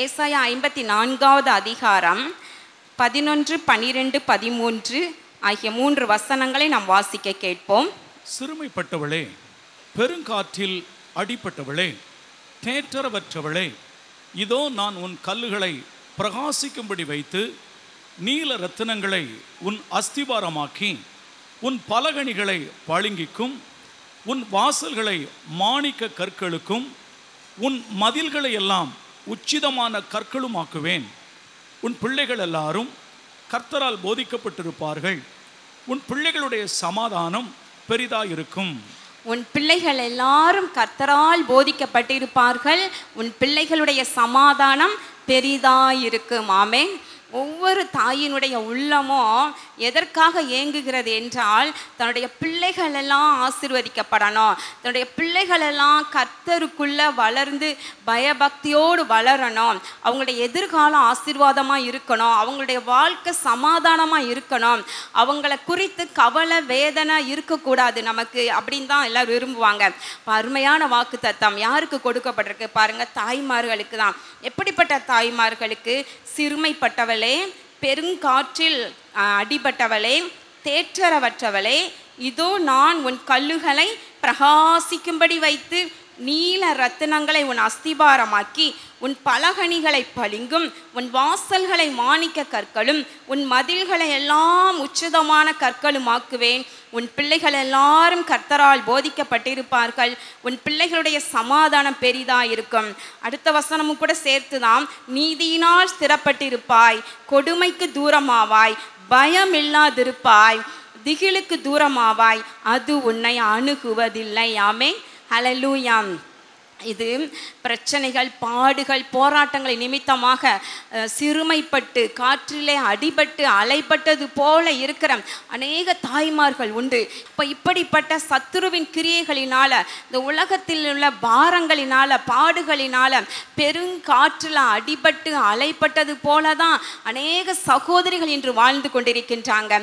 ஏசாயா 54வது அதிகாரம் 11, 12, 13 ஆகிய 3 வசனங்களை நாம் வாசிக்க கேட்போம். சிறுமைப்பட்டவளே, பெருங்காற்றில் அடிபட்டவளே, தேற்றரவற்றவளே, இதோ நான் உன் கல்லுகளை பிரகாசிக்கும்படி வைத்து நீல ரத்தினங்களை உன் அஸ்திபாரமாக்கி உன் பலகணிகளை பளிங்கிக்கும் உன் வாசல்களை மாணிக்க கற்களுக்கும் உன் மதில்களை எல்லாம் உச்சிதமான கற்களுமாக்குவேன். உன் பிள்ளைகள் எல்லாரும் கர்த்தரால் போதிக்கப்பட்டிருப்பார்கள். உன் பிள்ளைகளுடைய சமாதானம் பெரிதாயிருக்கும். உன் பிள்ளைகள் எல்லாரும் கர்த்தரால் போதிக்கப்பட்டிருப்பார்கள். உன் பிள்ளைகளுடைய சமாதானம் பெரிதாயிருக்கும். ஆமென். ஒவ்வொரு தாயினுடைய உள்ளமும் எதற்காக ஏங்குகிறது என்றால், தன்னுடைய பிள்ளைகள் எல்லாம் ஆசீர்வதிக்கப்படணும், தன்னுடைய பிள்ளைகள் எல்லாம் கர்த்தருக்குள்ள வளர்ந்து பயபக்தியோடு வளரணும், அவங்களுடைய எதிர்காலம் ஆசீர்வாதமாக இருக்கணும், அவங்களுடைய வாழ்க்கை சமாதானமாக இருக்கணும், அவங்கள குறித்து கவலை வேதனை இருக்கக்கூடாது நமக்கு அப்படின்னு தான் எல்லோரும் விரும்புவாங்க. அருமையான வாக்கு தத்தம் யாருக்கு கொடுக்கப்பட்டிருக்கு பாருங்க, தாய்மார்களுக்கு தான். எப்படிப்பட்ட தாய்மார்களுக்கு? சிறுமைப்பட்டவளே, பெருங்காற்றில் அடிபட்டவளே, தேற்றரவற்றவளே, இதோ நான் உன் கல்லுகளை பிரகாசிக்கும்படி வைத்து நீல ரத்தினங்களை உன் அஸ்திபாரமாக்கி உன் பலகணிகளை பளிங்கும் உன் வாசல்களை மாணிக்க கற்களும் உன் மதில்களை எல்லாம் உச்சிதமான கற்களும் ஆக்குவேன். உன் பிள்ளைகள் எல்லாரும் கர்த்தரால் போதிக்கப்பட்டிருப்பார்கள். உன் பிள்ளைகளுடைய சமாதானம் பெரிதாயிருக்கும். அடுத்த வசனமும் கூட சேர்த்துதான், நீதியினால் ஸ்திரப்பட்டிருப்பாய், கொடுமைக்கு தூரமாவாய், பயம் இல்லாதிருப்பாய், திகிலுக்கு தூரமாவாய், அது உன்னை அணுகுவதில்லை. ஆமென். ஹல்லேலூயா. இது பிரச்சனைகள், பாடுகள், போராட்டங்களை நிமித்தமாக சிறுமைப்பட்டு காற்றிலே அடிபட்டு அலைப்பட்டது போல இருக்கிற அநேக தாய்மார்கள் உண்டு. இப்போ இப்படிப்பட்ட சத்துருவின் கிரியைகளினால, இந்த உலகத்தில் உள்ள பாரங்களினால, பாடுகளினால, பெருங்காற்றில் அடிபட்டு அலைப்பட்டது போல தான் அநேக சகோதரிகள் இன்று வாழ்ந்து கொண்டிருக்கின்றாங்க.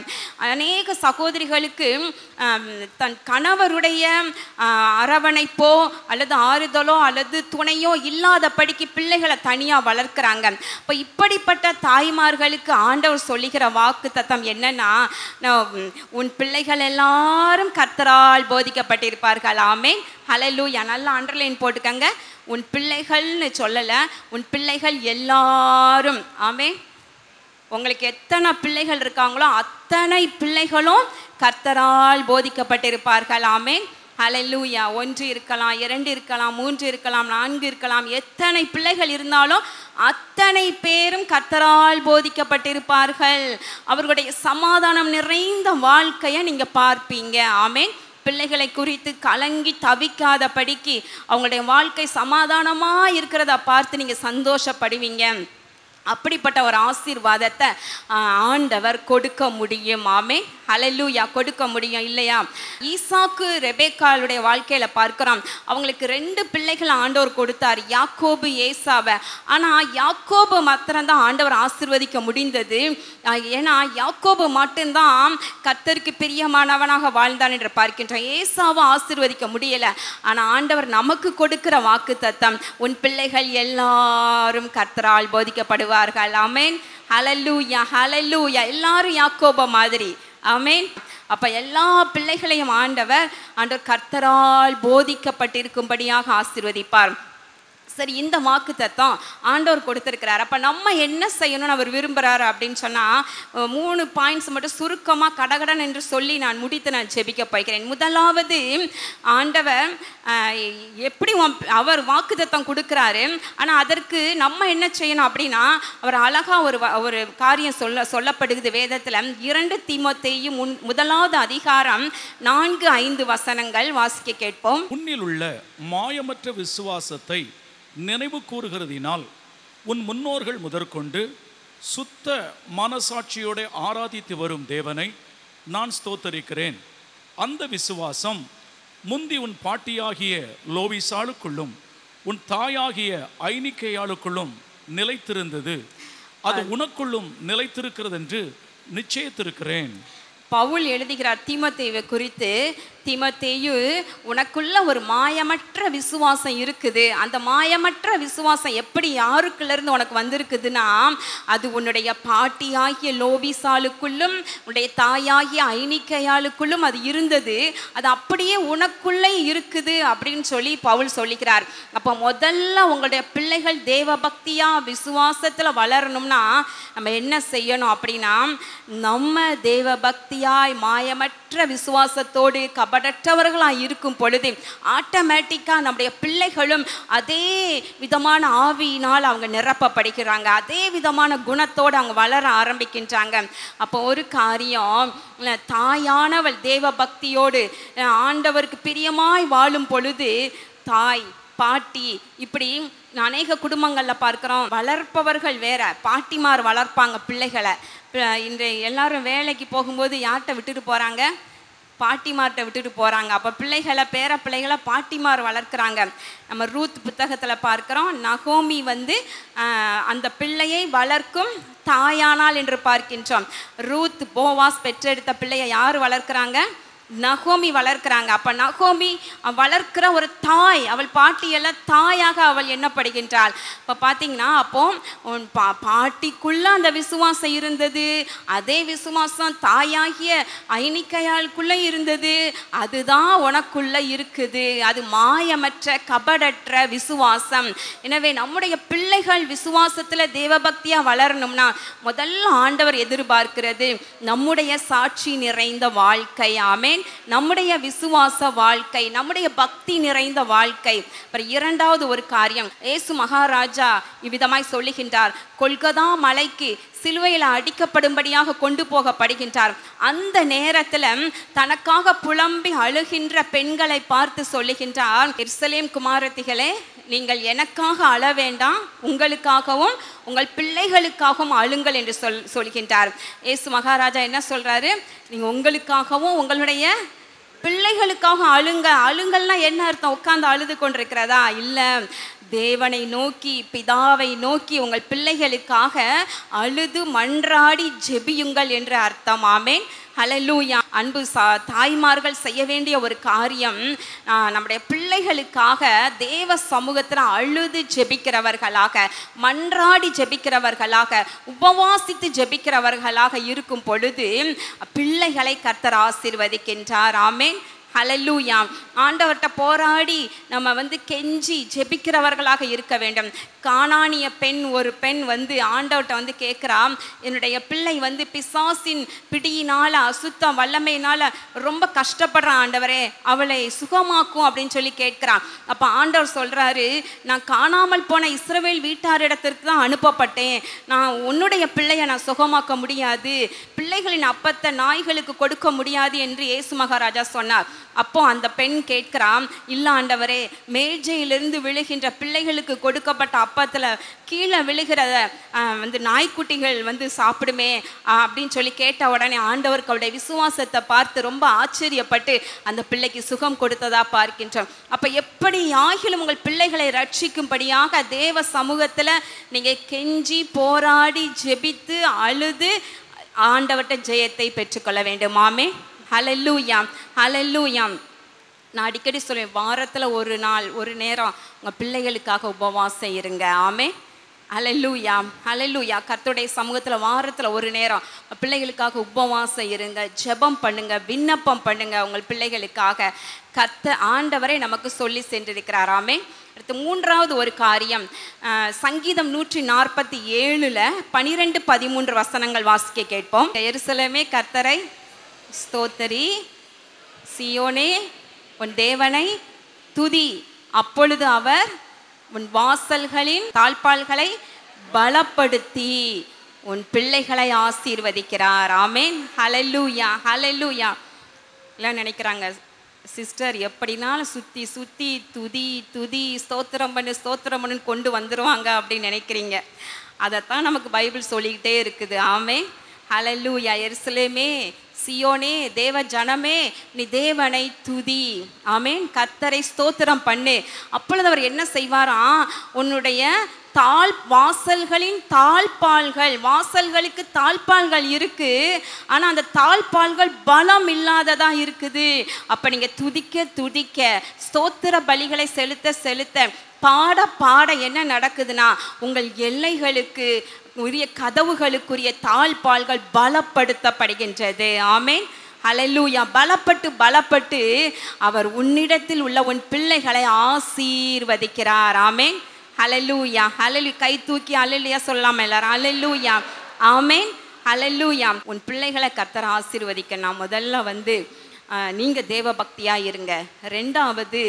அநேக சகோதரிகளுக்கு தன் கணவருடைய அரவணைப்போ அல்லது ஆறுதலோ அல்லது துணையோ இல்லாதபடிக்கு பிள்ளைகளை தனியாக வளர்க்குறாங்க. இப்போ இப்படிப்பட்ட தாய்மார்களுக்கு ஆண்டவர் சொல்லுகிற வாக்கு தத்தம் என்னன்னா, உன் பிள்ளைகள் எல்லாரும் கர்த்தரால் போதிக்கப்பட்டிருப்பார்கள். ஆமென். ஹல்லேலூயா. நல்லா அண்டர்லைன் போட்டுக்கங்க. உன் பிள்ளைகள்னு சொல்லலை, உன் பிள்ளைகள் எல்லாரும். ஆமென். உங்களுக்கு எத்தனை பிள்ளைகள் இருக்காங்களோ அத்தனை பிள்ளைகளும் கர்த்தரால் போதிக்கப்பட்டிருப்பார்கள். ஆமென். ஹல்லேலூயா. 1 இருக்கலாம், 2 இருக்கலாம், 3 இருக்கலாம், 4 இருக்கலாம், எத்தனை பிள்ளைகள் இருந்தாலும் அத்தனை பேரும் கர்த்தரால் போதிக்கப்பட்டிருப்பார்கள். அவர்களுடைய சமாதானம் நிறைந்த வாழ்க்கையை நீங்கள் பார்ப்பீங்க. ஆமென். பிள்ளைகளை குறித்து கலங்கி தவிக்காத படிக்கு அவங்களுடைய வாழ்க்கை சமாதானமாக இருக்கிறத பார்த்து நீங்கள் சந்தோஷப்படுவீங்க. அப்படிப்பட்ட ஒரு ஆசீர்வாதத்தை ஆண்டவர் கொடுக்க முடியும். ஆமென். ஹல்லேலூயா. கொடுக்க முடியும் இல்லையா? ஈசாக்கு ரெபேக்காளுடைய வாழ்க்கையில் பார்க்குறோம். அவங்களுக்கு 2 பிள்ளைகளை ஆண்டவர் கொடுத்தார், யாக்கோபு, ஏசாவை. ஆனால் யாக்கோபு மாத்திரம்தான் ஆண்டவர் ஆசீர்வதிக்க முடிந்தது. ஏன்னா யாக்கோபு மட்டும்தான் கர்த்தருக்கு பிரியமானவனாக வாழ்ந்தான் என்று பார்க்கின்றோம். ஏசாவை ஆசீர்வதிக்க முடியலை. ஆனால் ஆண்டவர் நமக்கு கொடுக்கிற வாக்கு தத்தம், உன் பிள்ளைகள் எல்லாரும் கர்த்தரால் போதிக்கப்படுவார்கள். ஆமென். ஹல்லேலூயா. ஹல்லேலூயா. எல்லாரும் யாக்கோபு மாதிரி. ஆமென். அப்போ எல்லா பிள்ளைகளையும் ஆண்டவர் கர்த்தரால் போதிக்கப்பட்டிருக்கும்படியாக ஆசீர்வதிப்பார். சரி, இந்த வாக்கு தத்தம் ஆண்டவர் கொடுத்துருக்கிறார். அப்போ நம்ம என்ன செய்யணும்னு அவர் விரும்புகிறாரு அப்படின்னு சொன்னால், 3 பாயிண்ட்ஸ் மட்டும் சுருக்கமாக கடகடன் என்று சொல்லி நான் முடித்து நான் ஜெபிக்க போகிறேன். முதலாவது, ஆண்டவர் எப்படி அவர் வாக்கு தத்தம் கொடுக்குறாரு, ஆனால் அதற்கு நம்ம என்ன செய்யணும் அப்படின்னா, அவர் அழகாக ஒரு காரியம் சொல்லப்படுகிறது வேதத்தில். 2 தீமோத்தேயு 1வது அதிகாரம் 4-5 வசனங்கள் வாசிக்க கேட்போம். உன்னில் உள்ள மாயமற்ற விசுவாசத்தை நினைவு கூறுகிறதினால் உன் முன்னோர்கள் முதற்கொண்டு சுத்த மனசாட்சியோட ஆராதித்து வரும் தேவனை நான் ஸ்தோத்தரிக்கிறேன். அந்த விசுவாசம் முந்தி உன் பாட்டியாகிய லோவிசாளுக்குள்ளும் உன் தாயாகிய ஐனிக்கையாளுக்குள்ளும் நிலைத்திருந்தது, அது உனக்குள்ளும் நிலைத்திருக்கிறது என்று நிச்சயித்திருக்கிறேன். பவுல் எழுதுகிறார் தீமோத்தேயுவை குறித்து. தீமோத்தேயு, உனக்குள்ள ஒரு மாயமற்ற விசுவாசம் இருக்குது. அந்த மாயமற்ற விசுவாசம் எப்படி யாருக்குள்ள இருந்து உனக்கு வந்திருக்குதுன்னா, அது உன்னுடைய பாட்டியாகிய லோபிசாலுக்குள்ளும் உன்னுடைய தாயாகிய ஐனிக்கையாளுக்குள்ளும் அது இருந்தது. அது அப்படியே உனக்குள்ளே இருக்குது அப்படின்னு சொல்லி பவுல் சொல்லிக்கிறார். அப்போ முதல்ல உங்களுடைய பிள்ளைகள் தேவ பக்தியா விசுவாசத்துல வளரணும்னா நம்ம என்ன செய்யணும் அப்படின்னா, நம்ம தேவ பக்தியாய் மாயமற்ற விசுவாசத்தோடு கபடற்றவர்களாக இருக்கும் பொழுது ஆட்டோமேட்டிக்காக நம்முடைய பிள்ளைகளும் அதே விதமான ஆவியினால் அவங்க நிரப்பப்படுகிறாங்க. அதே விதமான குணத்தோடு அவங்க வளர ஆரம்பிக்கின்றாங்க. அப்போ ஒரு காரியம், தாயானவள் தேவ பக்தியோடு ஆண்டவருக்கு பிரியமாய் வாழும் பொழுது தாய் பாட்டி இப்படி அநேக குடும்பங்களில் பார்க்குறோம். வளர்ப்பவர்கள் வேற, பாட்டிமார் வளர்ப்பாங்க பிள்ளைகளை. இன்றைய எல்லாரும் வேலைக்கு போகும்போது யார்கிட்ட விட்டுட்டு போகிறாங்க? பாட்டிமார்கிட்ட விட்டுட்டு போகிறாங்க. அப்போ பிள்ளைகளை பேர பிள்ளைகளை பாட்டிமார் வளர்க்குறாங்க. நம்ம ரூத் புத்தகத்தில் பார்க்குறோம், நகோமி அந்த பிள்ளையை வளர்க்கும் தாயானால் என்று பார்க்கின்றோம். ரூத் போவாஸ் பெற்றெடுத்த பிள்ளையை யார் வளர்க்குறாங்க? நகோமி வளர்க்குறாங்க. அப்போ நகோமி வளர்க்கிற ஒரு தாய், அவள் பாட்டியெல்லாம் தாயாக அவள் எண்ணப்படுகின்றாள். இப்போ பார்த்தீங்கன்னா, அப்போ பாட்டிக்குள்ள அந்த விசுவாசம் இருந்தது, அதே விசுவாசம் தாயாகிய ஐனிக்கையாளுக்குள்ள இருந்தது. அதுதான் உனக்குள்ள இருக்குது. அது மாயமற்ற கபடற்ற விசுவாசம். எனவே நம்முடைய பிள்ளைகள் விசுவாசத்தில் தேவபக்தியா வளரணும்னா முதல்ல ஆண்டவர் எதிர்பார்க்கிறது நம்முடைய சாட்சி நிறைந்த வாழ்க்கை. ஆமென். நம்முடைய விசுவாச வாழ்க்கை, நம்முடைய பக்தி நிறைந்த வாழ்க்கை. இரண்டாவது ஒரு காரியம், இயேசு மகாராஜா இவ்விதமாய் சொல்லுகின்றார், கொல்கதா மலைக்கு சிலுவையில் அடிக்கப்படும்படியாக கொண்டு போகப்படுகின்றார். அந்த நேரத்தில் தனக்காக புலம்பி அழுகின்ற பெண்களை பார்த்து சொல்லுகின்றார், எருசலேம் குமாரத்திகளே, நீங்கள் எனக்காக அழ வேண்டாம், உங்களுக்காகவும் உங்கள் பிள்ளைகளுக்காகவும் அழுங்கள் என்று சொல்கின்றார். இயேசு மகாராஜா என்ன சொல்றாரு? நீங்க உங்களுக்காகவும் உங்களுடைய பிள்ளைகளுக்காக அழுங்க. அழுங்கள்னா என்ன அர்த்தம்? உட்கார்ந்து அழுது கொண்டிருக்கிறதா? இல்லை, தேவனை நோக்கி, பிதாவை நோக்கி உங்கள் பிள்ளைகளுக்காக அழுது மன்றாடி ஜெபியுங்கள் என்று அர்த்தம். ஆமென். ஹல்லேலூயா. அன்பு தாய்மார்கள் செய்ய வேண்டிய ஒரு காரியம், நம்முடைய பிள்ளைகளுக்காக தேவ சமூகத்தில் அழுது ஜெபிக்கிறவர்களாக, மன்றாடி ஜெபிக்கிறவர்களாக, உபவாசித்து ஜெபிக்கிறவர்களாக இருக்கும் பொழுது பிள்ளைகளை கர்த்தர் ஆசீர்வதிக்கின்றார். ஆமென். ஹல்லேலூயா. ஆண்டவர்கிட்ட போராடி நம்ம கெஞ்சி ஜெபிக்கிறவர்களாக இருக்க வேண்டும். கானானிய ஒரு பெண் ஆண்டவர்கிட்ட கேட்குறா, என்னுடைய பிள்ளை பிசாசின் பிடியினால அசுத்த வல்லமையினால ரொம்ப கஷ்டப்படுறான் ஆண்டவரே, அவளை சுகமாக்கும் அப்படின்னு சொல்லி கேட்குறான். அப்போ ஆண்டவர் சொல்றாரு, நான் காணாமல் போன இஸ்ரவேல் வீட்டாரிடத்திற்கு தான் அனுப்பப்பட்டேன். நான் உன்னுடைய பிள்ளையை நான் சுகமாக்க முடியாது, பிள்ளைகளின் அப்பத்தை நாய்களுக்கு கொடுக்க முடியாது என்று இயேசு மகாராஜா சொன்னார். அப்போ அந்த பெண் கேட்கிறான், இல்ல ஆண்டவரே, மேஜையிலிருந்து விழுகின்ற பிள்ளைகளுக்கு கொடுக்கப்பட்ட அப்பத்துல கீழே விழுகிறத நாய்க்குட்டிகள் சாப்பிடுமே அப்படின்னு சொல்லி கேட்ட உடனே ஆண்டவருக்கு அவருடைய விசுவாசத்தை பார்த்து ரொம்ப ஆச்சரியப்பட்டு அந்த பிள்ளைக்கு சுகம் கொடுத்ததா பார்க்கின்றோம். அப்ப எப்படி ஆகிலும் உங்கள் பிள்ளைகளை ரட்சிக்கும்படியாக தேவ சமூகத்துல நீங்க கெஞ்சி போராடி ஜெபித்து அழுது ஆண்டவர்கிட்ட ஜெயத்தை பெற்றுக்கொள்ள வேண்டும். ஆமென். ஹல்லேலூயா. ஹல்லேலூயா. நான் அடிக்கடி சொல்லுவேன், வாரத்தில் ஒரு நாள் ஒரு நேரம் உங்கள் பிள்ளைகளுக்காக உபவாசம் இருங்க. ஆமென். ஹல்லேலூயா. ஹல்லேலூயா. கர்த்தருடைய சமூகத்தில் வாரத்தில் ஒரு நேரம் பிள்ளைகளுக்காக உபவாசம் இருங்க, ஜெபம் பண்ணுங்க, விண்ணப்பம் பண்ணுங்க உங்கள் பிள்ளைகளுக்காக. ஆண்டவரை நமக்கு சொல்லி சென்றிருக்கிறார். ஆமென். அடுத்து மூன்றாவது ஒரு காரியம், சங்கீதம் 147 12-13 வசனங்கள் வாசிக்க கேட்போம். எருசலேமே கர்த்தரை ஸ்தோத்தரி, சியோனே உன் தேவனை துதி, அப்பொழுது அவர் உன் வாசல்களின் தாழ்பாள்களை பலப்படுத்தி உன் பிள்ளைகளை ஆசீர்வதிக்கிறார். ஆமென். ஹல்லேலூயா. ஹல்லேலூயா. எல்லாம் நினைக்கிறாங்க, சிஸ்டர் எப்படினாலும் சுற்றி சுற்றி துதி துதி ஸ்தோத்திரம் பண்ணு கொண்டு வந்துடுவாங்க அப்படின்னு நினைக்கிறீங்க. அதைத்தான் நமக்கு பைபிள் சொல்லிக்கிட்டே இருக்குது. ஆமென். ஹல்லேலூயா. எருசலேமே, சியோனே, தேவ ஜனமே, நீ தேவனை துதி. ஆமென். கர்த்தரை ஸ்தோத்திரம் பண்ணு. அப்பொழுது அவர் என்ன செய்வாராம்? உன்னுடைய வாசல்களின் தாழ்பால்கள், வாசல்களுக்கு தாழ்பால்கள் இருக்கு, ஆனா அந்த தாழ்பால்கள் பலம் இல்லாததா இருக்குது. அப்ப நீங்க துதிக்க துதிக்க, ஸ்தோத்திர பலிகளை செலுத்த செலுத்த, பாட பாட என்ன நடக்குதுன்னா, உங்கள் எல்லைகளுக்கு உரிய கதவுகளுக்குரிய தாழ்பால்கள் பலப்படுத்தப்படுகின்றது. ஆமென், ஹல்லேலூயா. பலப்பட்டு அவர் உன்னிடத்தில் உள்ள உன் பிள்ளைகளை ஆசீர்வதிக்கிறார். ஆமென், ஹல்லேலூயா. ஹல்லேலூயா. கை தூக்கி ஹல்லேலூயா சொல்லலாம் எல்லாரும். ஹல்லேலூயா, ஆமென், ஹல்லேலூயா. உன் பிள்ளைகளை கர்த்தர் ஆசீர்வதிக்க நான் முதல்ல நீங்க தேவ பக்தியா இருங்க. ரெண்டாவது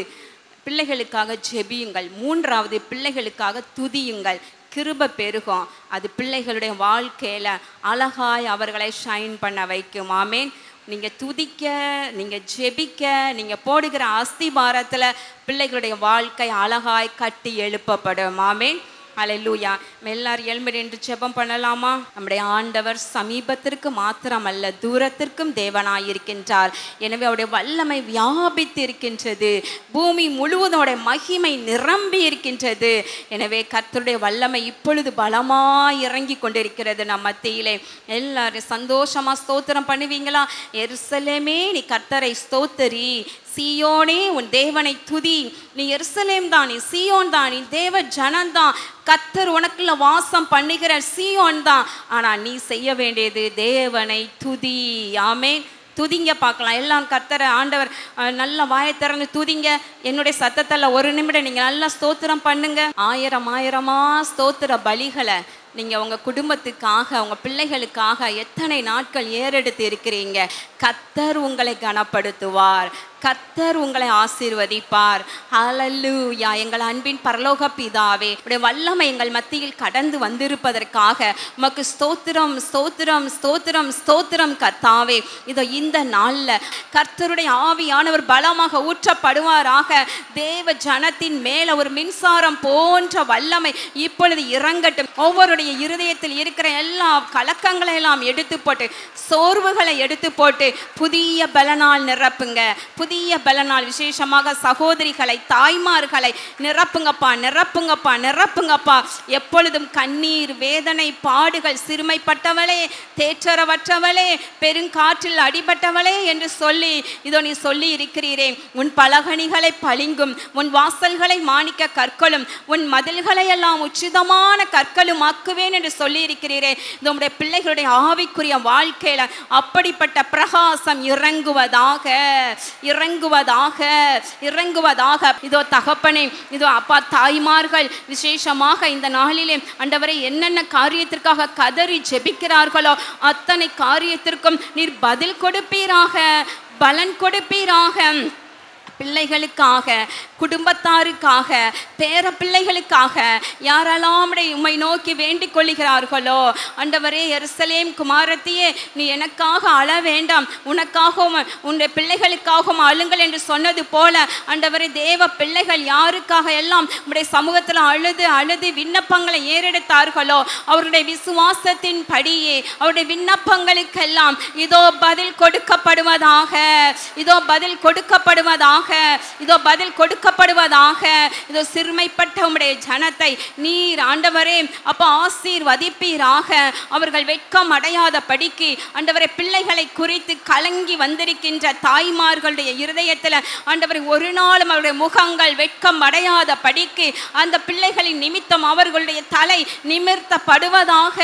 பிள்ளைகளுக்காக ஜெபியுங்கள். மூன்றாவது பிள்ளைகளுக்காக துதியுங்கள். கிருபை பெருகும். அது பிள்ளைகளுடைய வாழ்க்கையில அழகாய் அவர்களை ஷைன் பண்ண வைக்கும். ஆமென். நீங்கள் துதிக்க, நீங்கள் ஜெபிக்க, நீங்கள் போடுகிற அஸ்திபாரத்தில் பிள்ளைகளுடைய வாழ்க்கை அழகாய் கட்டி எழுப்பப்படும். ஆமென், ஹல்லேலூயா. எல்லாரும் எழும்பி நின்று ஜெபம் பண்ணலாமா? நம்முடைய ஆண்டவர் சமீபத்திற்கு மாத்திரமல்ல, தூரத்திற்கும் தேவனாயிருக்கின்றார். எனவே அவருடைய வல்லமை வியாபித்து இருக்கின்றது. பூமி முழுவதோட மகிமை நிரம்பி இருக்கின்றது. எனவே கர்த்தருடைய வல்லமை இப்பொழுது பலமாய் இறங்கி கொண்டிருக்கிறது நம் மத்தியிலே. எல்லாரும் சந்தோஷமா ஸ்தோத்திரம் பண்ணுவீங்களா? எருசலேமே நீ கர்த்தரை ஸ்தோத்தரி, சீயோனே உன் தேவனை துதி. நீ எருசலேம் தான், நீ சீயோன் தான், நீ தேவ ஜனந்தான், கர்த்தர் உனக்குள்ள வாசம் பண்ணுகிற சீயோன் தான். ஆனா நீ செய்ய வேண்டியது தேவனை துதி. ஆமென். துதிங்க பார்க்கலாம். எல்லாம் கர்த்தரை ஆண்டவர் நல்ல வாயை திறந்து துதிங்க. என்னுடைய சத்தத்தில் ஒரு நிமிடம் நீங்கள் நல்லா ஸ்தோத்திரம் பண்ணுங்க. ஆயிரமா ஸ்தோத்திர பலிகளை நீங்கள் உங்கள் குடும்பத்துக்காக, உங்கள் பிள்ளைகளுக்காக எத்தனை நாட்கள் ஏறெடுத்து இருக்கிறீங்க. கர்த்தர் உங்களை கனப்படுத்துவார், கர்த்தர் உங்களை ஆசீர்வதிப்பார். ஹல்லேலூயா. எங்கள் அன்பின் பரலோக பிதாவே, உடைய வல்லமை எங்கள் மத்தியில் கடந்து வந்திருப்பதற்காக உமக்கு ஸ்தோத்திரம் ஸ்தோத்திரம் ஸ்தோத்திரம் ஸ்தோத்திரம் கர்த்தாவே. இதோ இந்த நாளில் கர்த்தருடைய ஆவியானவர் பலமாக ஊற்றப்படுவாராக. தேவ ஜனத்தின் மேல ஒரு மின்சாரம் போன்ற வல்லமை இப்பொழுது இறங்கட்டும். ஒவ்வொருடைய இருதயத்தில் இருக்கிற எல்லா கலக்கங்களை எல்லாம் எடுத்து போட்டு, சோர்வுகளை எடுத்து போட்டு புதிய பலனால் நிரப்புங்க. புதிய பலனால் விசேஷமாக சகோதரிகளை, தாய்மார்களை நிரப்புங்கப்பா, நிரப்புங்கப்பா, நிரப்புங்கப்பா. எப்பொழுதும் கண்ணீர், வேதனை, பாடுகள், சிறுமைப்பட்டவளே, தேற்றரவற்றவளே, பெருங்காற்றில் அடிபட்டவளே என்று சொல்லி இதோ நீ சொல்லி இருக்கிறீரே. உன் பலகணிகளை பளிங்கும், உன் வாசல்களை மாணிக்க கற்களும், உன் மதில்களை எல்லாம் உச்சிதமான கற்களும் ஆக்குவேன் என்று சொல்லி இருக்கிறீரே. இது உம்முடைய பிள்ளைகளுடைய ஆவிக்குரிய வாழ்க்கையில அப்படிப்பட்ட பிரகாசம் இறங்குவதாக, இறங்குவதாக, இறங்குவதாக. இதோ தகப்பனே, இதோ அப்பா, தாய்மார்கள் விசேஷமாக இந்த நாளிலே ஆண்டவரே என்னென்ன காரியத்திற்காக கதறி ஜெபிக்கிறார்களோ அத்தனை காரியத்திற்கும் நீர் பதில் கொடுப்பீராக, பலன் கொடுப்பீராக. பிள்ளைகளுக்காக, குடும்பத்தாருக்காக, பேர பிள்ளைகளுக்காக யாரெல்லாம் உம்மை நோக்கி வேண்டிக் கொள்கிறார்களோ ஆண்டவரே, எருசலேம் குமாரத்தியே நீ எனக்காக அழ வேண்டாம், உனக்காகவும் உன்னுடைய பிள்ளைகளுக்காகவும் அழுங்கள் என்று சொன்னது போல ஆண்டவரே, தேவ பிள்ளைகள் யாருக்காக எல்லாம் உம்முடைய சமூகத்தில் அழுது அழுது விண்ணப்பங்களை ஏறெடுத்தார்களோ அவருடைய விசுவாசத்தின் படியே அவருடைய விண்ணப்பங்களுக்கெல்லாம் இதோ பதில் கொடுக்கப்படுவதாக, இதோ பதில் கொடுக்கப்படுவதாக, இதோ பதில் கொடுக்கப்படுவதாக. இதோ சிறுமைப்பட்ட உம்முடைய ஜனத்தை நீர் ஆண்டவரே அப்பா ஆசீர்வதிப்பீராக. அவர்கள் வெட்கம் அடையாத படிக்கு ஆண்டவரே, பிள்ளைகளை குறித்து கலங்கி வந்திருக்கின்ற தாய்மார்களுடைய இருதயத்தில் ஆண்டவரே ஒரு நாளும் அவருடைய முகங்கள் வெட்கம் அடையாத படிக்கு அந்த பிள்ளைகளின் நிமித்தம் அவர்களுடைய தலை நிமிர்த்தப்படுவதாக,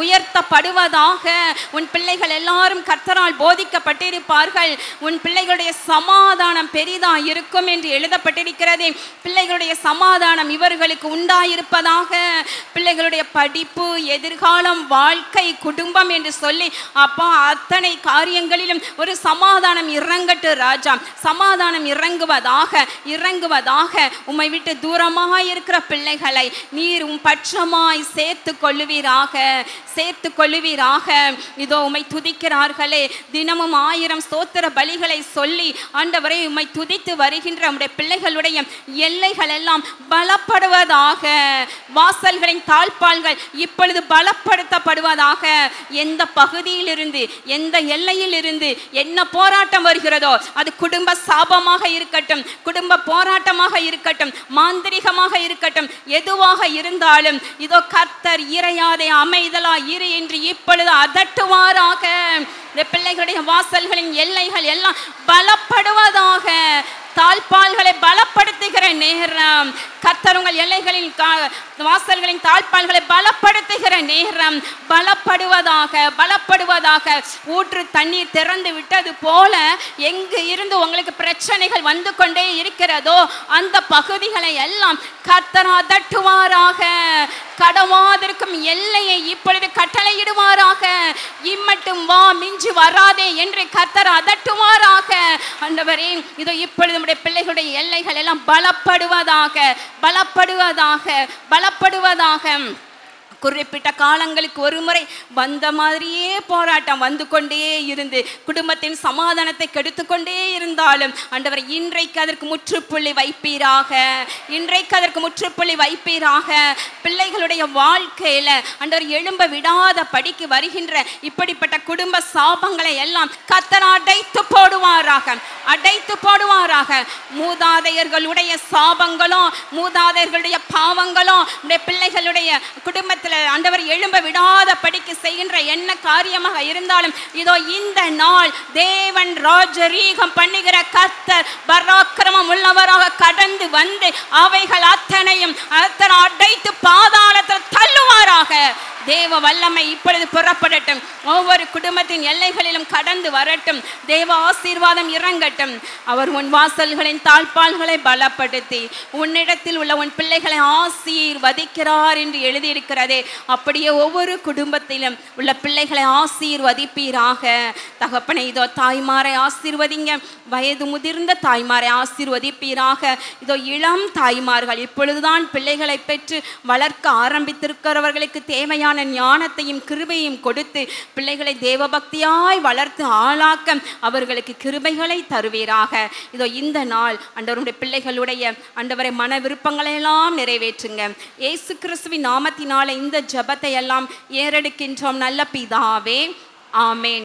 உயர்த்தப்படுவதாக. உன் பிள்ளைகள் எல்லாரும் கர்த்தரால் போதிக்கப்பட்டிருப்பார்கள். உன் பிள்ளைகளுடைய சமாதானம் பெரிதாக இருக்கும் என்று எழுதப்பட்டிருக்கிறது. பிள்ளைகளுடைய சமாதானம் இவர்களுக்கு உண்டாயிருப்பதாக. பிள்ளைகளுடைய படிப்பு, எதிர்காலம், வாழ்க்கை, குடும்பம் என்று சொல்லி அப்பா அத்தனை காரியங்களிலும் ஒரு சமாதானம் இறங்கட்டு ராஜா, சமாதானம் இறங்குவதாக, இறங்குவதாக. உம்மை விட்டு தூரமாய் இருக்கிற பிள்ளைகளை நீர் உம் பட்சமாய் சேர்த்து கொள்ளுவீராக, சேர்த்து கொள்ளுவீராக. இதோ உம்மை துதிக்கிறார்களே, தினமும் 1000 ஸ்தோத்திர பலிகளை சொல்லி ஆண்டவரே உம்மை துதி மிதித்து வருகின்ற நம்முடைய பிள்ளைகளுடைய எல்லைகள் எல்லாம் பலப்படுவதாக. வாசல்களின் தாழ்பால்கள் இப்பொழுது பலப்படுத்தப்படுவதாக. எந்த பகுதியிலிருந்து எந்த எல்லையிலிருந்து என்ன போராட்டம் வருகிறதோ, அது குடும்ப சாபமாக இருக்கட்டும், குடும்ப போராட்டமாக இருக்கட்டும், மாந்திரிகமாக இருக்கட்டும், எதுவாக இருந்தாலும் இதோ கர்த்தர் இறையாதே அமைதலா இரு என்று இப்பொழுது அதட்டுவாராக. பிள்ளைகளுடைய வாசல்களின் எல்லைகள் எல்லாம் பலப்படுவதாக. தாழ்பால்களை பலப்படுத்துகிற நேரம், கர்த்தர் உங்கள் எல்லைகளின் வாசல்களின் தாழ்பால்களை பலப்படுத்துகிற நேரம் பலப்படுவதாக, பலப்படுவதாக. ஊற்று தண்ணீர் திறந்து விட்டது போல எங்கு இருந்து உங்களுக்கு பிரச்சனைகள் வந்து கொண்டே இருக்கிறதோ அந்த பகுதிகளை எல்லாம் கர்த்தர் அதட்டுவாராக. கடவாதிருக்கும் எல்லையை இப்பொழுது கட்டளையிடுவாராக. இம்மட்டும் வா, மிஞ்சி வராதே என்று கர்த்தர் அதட்டுவாராக. ஆண்டவரே, இதோ இப்பொழுது நம்முடைய பிள்ளைகளுடைய எல்லைகள் எல்லாம் பலப்படுவதாக, பலப்படுவதாக, பலப்படுவதாக. குறிப்பிட்ட காலங்களுக்கு ஒரு முறை வந்த மாதிரியே போராட்டம் வந்து கொண்டே இருந்து குடும்பத்தின் சமாதானத்தை கெடுத்து கொண்டே இருந்தாலும் ஆண்டவர் இன்றைக்கு அதற்கு முற்றுப்புள்ளி வைப்பீராக, இன்றைக்கு அதற்கு முற்றுப்புள்ளி வைப்பீராக. பிள்ளைகளுடைய வாழ்க்கையில ஆண்டவர் எழும்ப விடாத படிக்கு வருகின்ற இப்படிப்பட்ட குடும்ப சாபங்களை எல்லாம் கர்த்தர் அடைத்து போடுவாராக, அடைத்து போடுவாராக. மூதாதையர்களுடைய சாபங்களும் மூதாதையர்களுடைய பாவங்களும் பிள்ளைகளுடைய குடும்பத்தில் ஆண்டவர் எழும்ப விடாத படிக்கு செய்கின்ற என்ன காரியமாக இருந்தாலும் இதோ இந்த நாள் தேவன் ராஜரீகம் பண்ணுகிற கர்த்தர் பராக்கிரமம் உள்ளவராக கடந்து வந்து அவைகள் அத்தனையும் அடைத்து பாதாளத்தில் தள்ளுவாராக. தேவ வல்லமை இப்பொழுது புறப்படட்டும், ஒவ்வொரு குடும்பத்தின் எல்லைகளிலும் கடந்து வரட்டும். தேவ ஆசீர்வாதம் இறங்கட்டும். அவர் உன் வாசல்களின் தாழ்பால்களை பலப்படுத்தி உன்னிடத்தில் உள்ள உன் பிள்ளைகளை ஆசீர்வதிக்கிறார் என்று எழுதியிருக்கிறதே, அப்படியே ஒவ்வொரு குடும்பத்திலும் உள்ள பிள்ளைகளை ஆசீர்வதிப்பீராக. தகப்பனை, இதோ தாய்மாரை ஆசீர்வதிங்க, வயது முதிர்ந்த தாய்மாரை ஆசீர்வதிப்பீராக. இதோ இளம் தாய்மார்கள் இப்பொழுதுதான் பிள்ளைகளை பெற்று வளர்க்க ஆரம்பித்திருக்கிறவர்களுக்கு தேவையான ஞானத்தையும் கிருபையும் கொடுத்து பிள்ளைகளை தேவபக்தியாய் வளர்த்து ஆளாக்க அவர்களுக்கு கிருபைகளை தருவீராக. இதோ இந்த நாள் ஆண்டவருடைய பிள்ளைகளுடைய ஆண்டவரை மன விருப்பங்களை எல்லாம் நிறைவேற்றுங்க. இயேசு கிறிஸ்துவின் நாமத்தினால இந்த ஜெபத்தை எல்லாம் ஏறெடுக்கின்றோம் நல்ல பிதாவே, ஆமென்.